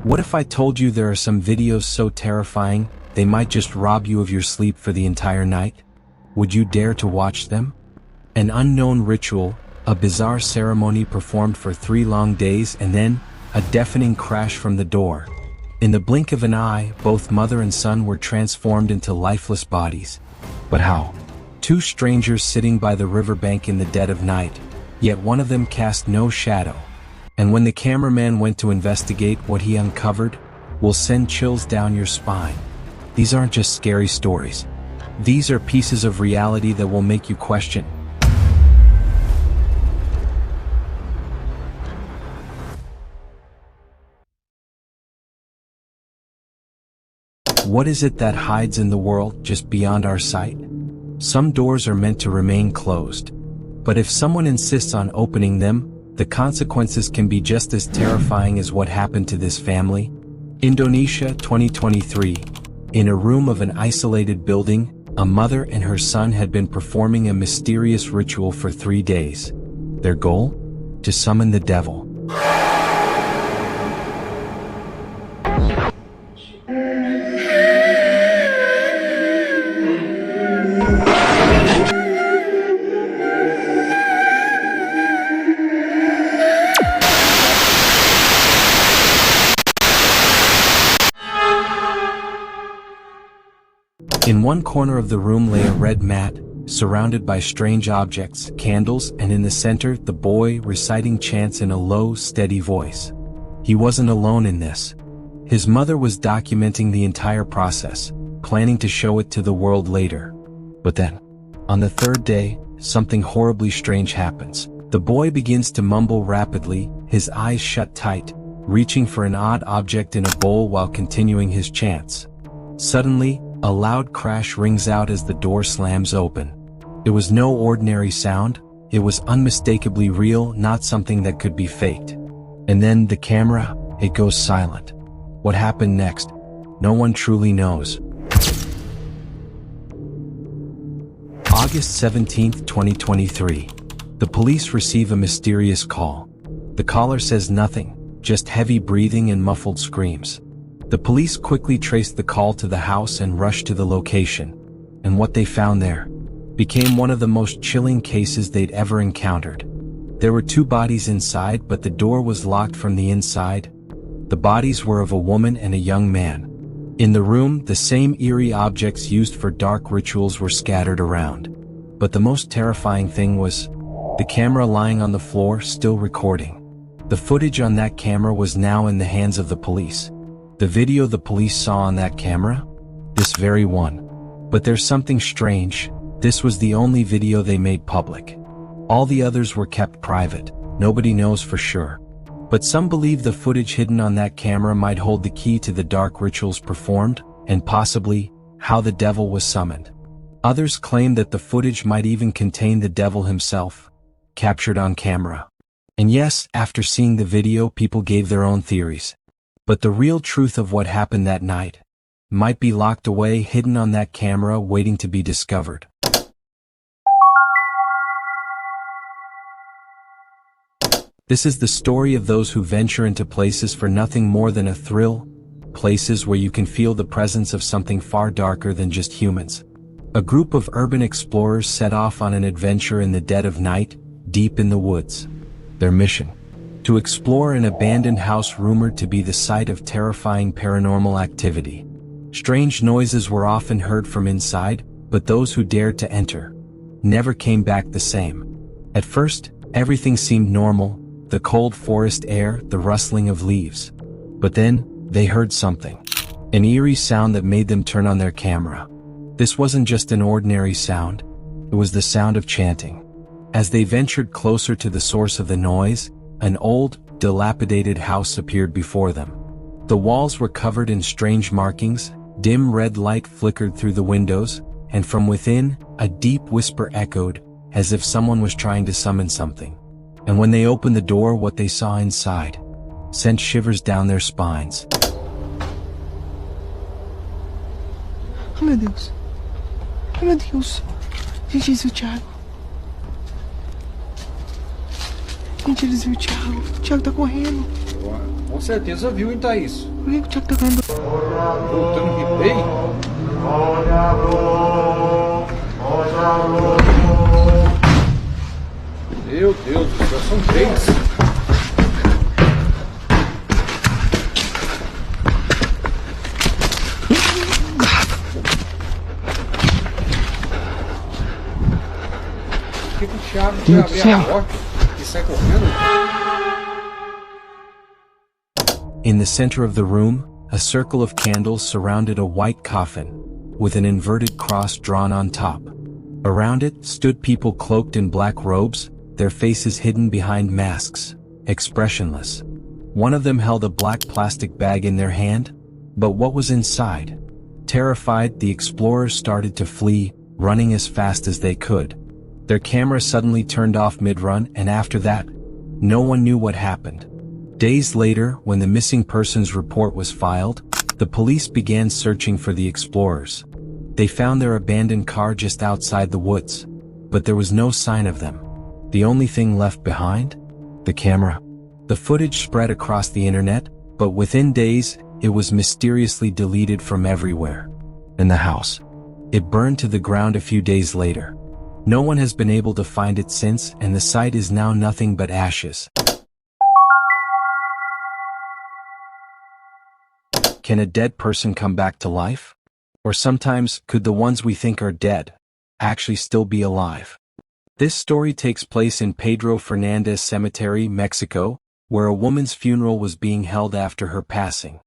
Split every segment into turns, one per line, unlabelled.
What if I told you there are some videos so terrifying, they might just rob you of your sleep for the entire night? Would you dare to watch them? An unknown ritual, a bizarre ceremony performed for 3 long days, and then a deafening crash from the door. In the blink of an eye, both mother and son were transformed into lifeless bodies. But how? 2 strangers sitting by the riverbank in the dead of night, yet one of them cast no shadow. And when the cameraman went to investigate, what he uncovered will send chills down your spine. These aren't just scary stories. These are pieces of reality that will make you question. What is it that hides in the world just beyond our sight? Some doors are meant to remain closed. But if someone insists on opening them, the consequences can be just as terrifying as what happened to this family. Indonesia, 2023. In a room of an isolated building, a mother and her son had been performing a mysterious ritual for 3 days. Their goal? To summon the devil. In one corner of the room lay a red mat, surrounded by strange objects, candles, and in the center, the boy reciting chants in a low, steady voice. He wasn't alone in this. His mother was documenting the entire process, planning to show it to the world later. But then, on the 3rd day, something horribly strange happens. The boy begins to mumble rapidly, his eyes shut tight, reaching for an odd object in a bowl while continuing his chants. Suddenly, a loud crash rings out as the door slams open. It was no ordinary sound, it was unmistakably real, not something that could be faked. And then the camera, it goes silent. What happened next? No one truly knows. August 17, 2023. The police receive a mysterious call. The caller says nothing, just heavy breathing and muffled screams. The police quickly traced the call to the house and rushed to the location. And what they found there became one of the most chilling cases they'd ever encountered. There were 2 bodies inside, but the door was locked from the inside. The bodies were of a woman and a young man. In the room, the same eerie objects used for dark rituals were scattered around. But the most terrifying thing was the camera lying on the floor, still recording. The footage on that camera was now in the hands of the police. The video the police saw on that camera? This very one. But there's something strange. This was the only video they made public. All the others were kept private. Nobody knows for sure. But some believe the footage hidden on that camera might hold the key to the dark rituals performed, and possibly, how the devil was summoned. Others claim that the footage might even contain the devil himself, captured on camera. And yes, after seeing the video, people gave their own theories. But the real truth of what happened that night might be locked away, hidden on that camera, waiting to be discovered. This is the story of those who venture into places for nothing more than a thrill, places where you can feel the presence of something far darker than just humans. A group of urban explorers set off on an adventure in the dead of night, deep in the woods. Their mission? To explore an abandoned house rumored to be the site of terrifying paranormal activity. Strange noises were often heard from inside, but those who dared to enter never came back the same. At first, everything seemed normal, the cold forest air, the rustling of leaves. But then, they heard something. An eerie sound that made them turn on their camera. This wasn't just an ordinary sound, it was the sound of chanting. As they ventured closer to the source of the noise, an old, dilapidated house appeared before them. The walls were covered in strange markings, dim red light flickered through the windows, and from within, a deep whisper echoed, as if someone was trying to summon something. And when they opened the door, what they saw inside sent shivers down their spines.
Oh meu Deus! Oh meu Deus! Gente, eles viram o Thiago. Gente, eles viram o Thiago. O Thiago tá correndo.
Com certeza viu, hein, Thaís?
Por que o Thiago tá caindo?
Voltando replay? Meu Deus do céu, são 3. Por que o Thiago foi abrir a porta e sai correndo?
In the center of the room, a circle of candles surrounded a white coffin, with an inverted cross drawn on top. Around it stood people cloaked in black robes, their faces hidden behind masks, expressionless. One of them held a black plastic bag in their hand, but what was inside? Terrified, the explorers started to flee, running as fast as they could. Their camera suddenly turned off mid-run, and after that, no one knew what happened. Days later, when the missing persons report was filed, the police began searching for the explorers. They found their abandoned car just outside the woods, but there was no sign of them. The only thing left behind? The camera. The footage spread across the internet, but within days, it was mysteriously deleted from everywhere. And the house. It burned to the ground a few days later. No one has been able to find it since, and the site is now nothing but ashes. Can a dead person come back to life? Or sometimes, could the ones we think are dead actually still be alive? This story takes place in Pedro Fernandez Cemetery, Mexico, where a woman's funeral was being held after her passing.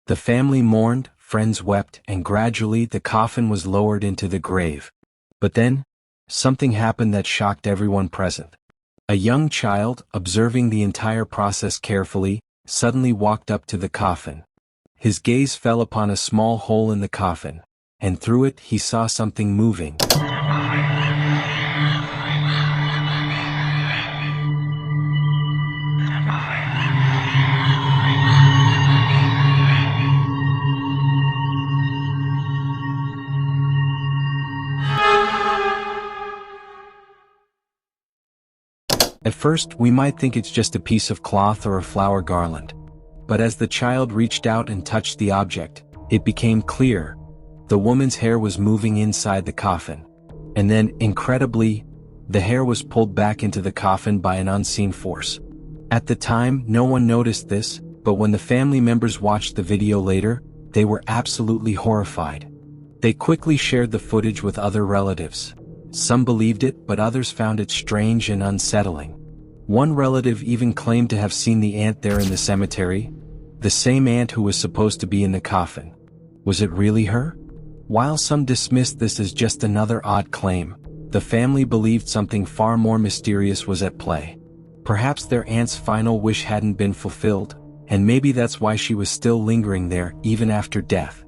The family mourned, friends wept, and gradually the coffin was lowered into the grave. But then, something happened that shocked everyone present. A young child, observing the entire process carefully, suddenly walked up to the coffin. His gaze fell upon a small hole in the coffin, and through it he saw something moving. At first, we might think it's just a piece of cloth or a flower garland. But as the child reached out and touched the object, it became clear. The woman's hair was moving inside the coffin. And then, incredibly, the hair was pulled back into the coffin by an unseen force. At the time, no one noticed this, but when the family members watched the video later, they were absolutely horrified. They quickly shared the footage with other relatives. Some believed it, but others found it strange and unsettling. One relative even claimed to have seen the aunt there in the cemetery, the same aunt who was supposed to be in the coffin. Was it really her? While some dismissed this as just another odd claim, the family believed something far more mysterious was at play. Perhaps their aunt's final wish hadn't been fulfilled, and maybe that's why she was still lingering there even after death.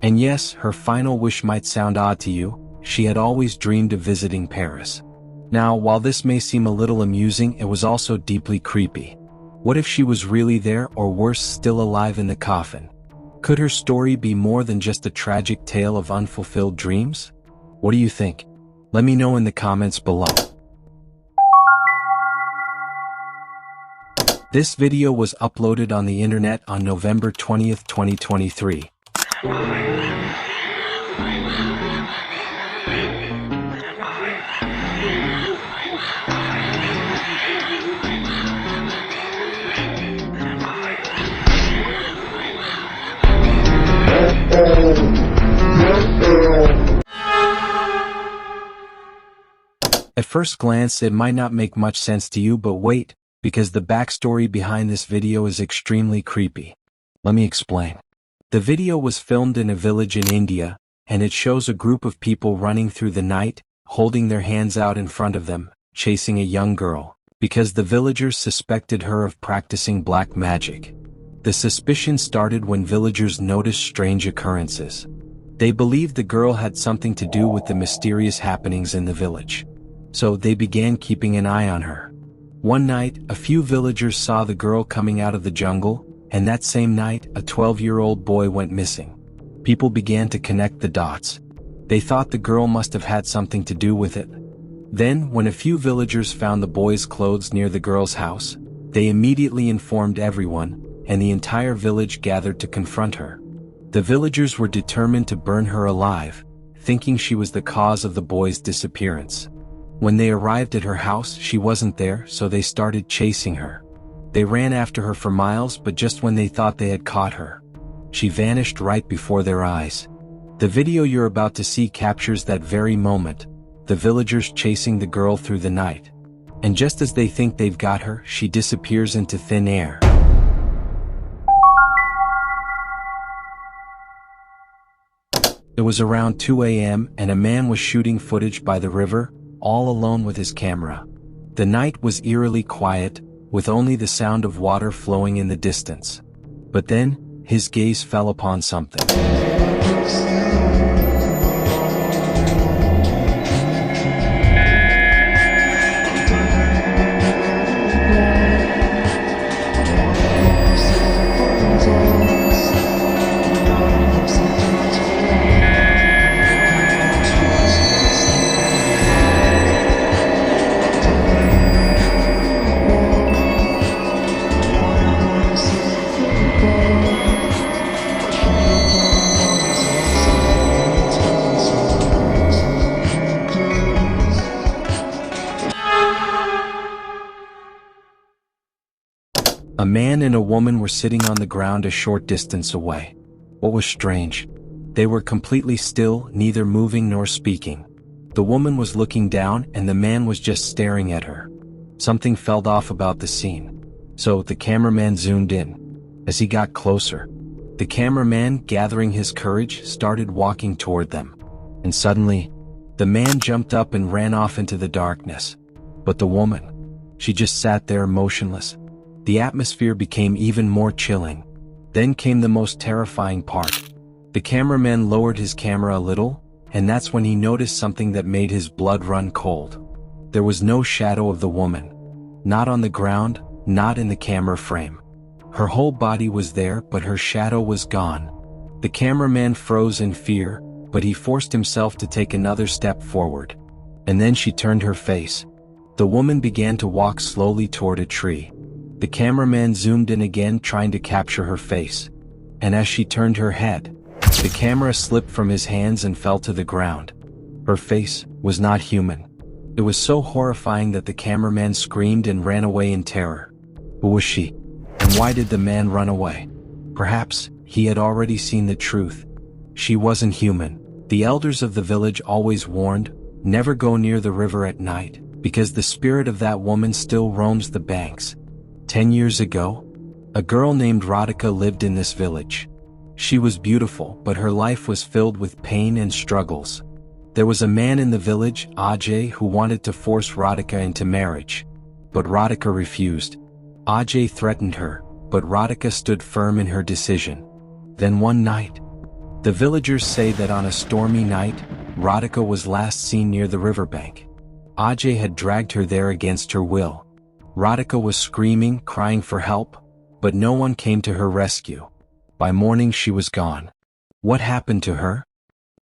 And yes, her final wish might sound odd to you. She had always dreamed of visiting Paris. Now, while this may seem a little amusing, it was also deeply creepy. What if she was really there, or worse, still alive in the coffin? Could her story be more than just a tragic tale of unfulfilled dreams? What do you think? Let me know in the comments below. This video was uploaded on the internet on November 20th, 2023. At first glance, it might not make much sense to you, but wait, because the backstory behind this video is extremely creepy. Let me explain. The video was filmed in a village in India, and it shows a group of people running through the night, holding their hands out in front of them, chasing a young girl, because the villagers suspected her of practicing black magic. The suspicion started when villagers noticed strange occurrences. They believed the girl had something to do with the mysterious happenings in the village. So they began keeping an eye on her. One night, a few villagers saw the girl coming out of the jungle, and that same night, a 12-year-old boy went missing. People began to connect the dots. They thought the girl must have had something to do with it. Then, when a few villagers found the boy's clothes near the girl's house, they immediately informed everyone, and the entire village gathered to confront her. The villagers were determined to burn her alive, thinking she was the cause of the boy's disappearance. When they arrived at her house, she wasn't there, so they started chasing her. They ran after her for miles, but just when they thought they had caught her, she vanished right before their eyes. The video you're about to see captures that very moment, the villagers chasing the girl through the night. And just as they think they've got her, she disappears into thin air. It was around 2 a.m. and a man was shooting footage by the river, all alone with his camera. The night was eerily quiet, with only the sound of water flowing in the distance. But then, his gaze fell upon something. A man and a woman were sitting on the ground a short distance away. What was strange? They were completely still, neither moving nor speaking. The woman was looking down and the man was just staring at her. Something felt off about the scene. So the cameraman zoomed in. As he got closer, the cameraman, gathering his courage, started walking toward them. And suddenly, the man jumped up and ran off into the darkness. But the woman, she just sat there motionless. The atmosphere became even more chilling. Then came the most terrifying part. The cameraman lowered his camera a little, and that's when he noticed something that made his blood run cold. There was no shadow of the woman. Not on the ground, not in the camera frame. Her whole body was there, but her shadow was gone. The cameraman froze in fear, but he forced himself to take another step forward. And then she turned her face. The woman began to walk slowly toward a tree. The cameraman zoomed in again, trying to capture her face. And as she turned her head, the camera slipped from his hands and fell to the ground. Her face was not human. It was so horrifying that the cameraman screamed and ran away in terror. Who was she? And why did the man run away? Perhaps he had already seen the truth. She wasn't human. The elders of the village always warned, never go near the river at night, because the spirit of that woman still roams the banks. 10 years ago, a girl named Radhika lived in this village. She was beautiful, but her life was filled with pain and struggles. There was a man in the village, Ajay, who wanted to force Radhika into marriage. But Radhika refused. Ajay threatened her, but Radhika stood firm in her decision. Then one night, the villagers say that on a stormy night, Radhika was last seen near the riverbank. Ajay had dragged her there against her will. Radhika was screaming, crying for help, but no one came to her rescue. By morning she was gone. What happened to her?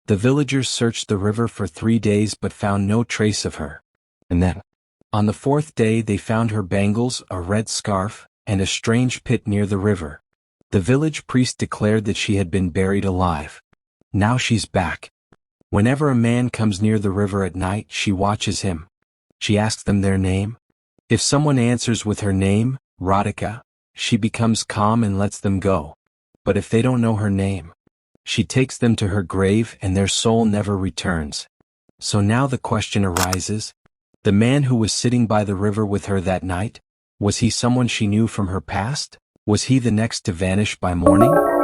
The villagers searched the river for 3 days but found no trace of her. And then, on the 4th day they found her bangles, a red scarf, and a strange pit near the river. The village priest declared that she had been buried alive. Now she's back. Whenever a man comes near the river at night, she watches him. She asks them their name. If someone answers with her name, Radhika, she becomes calm and lets them go. But if they don't know her name, she takes them to her grave and their soul never returns. So now the question arises, the man who was sitting by the river with her that night, was he someone she knew from her past? Was he the next to vanish by morning?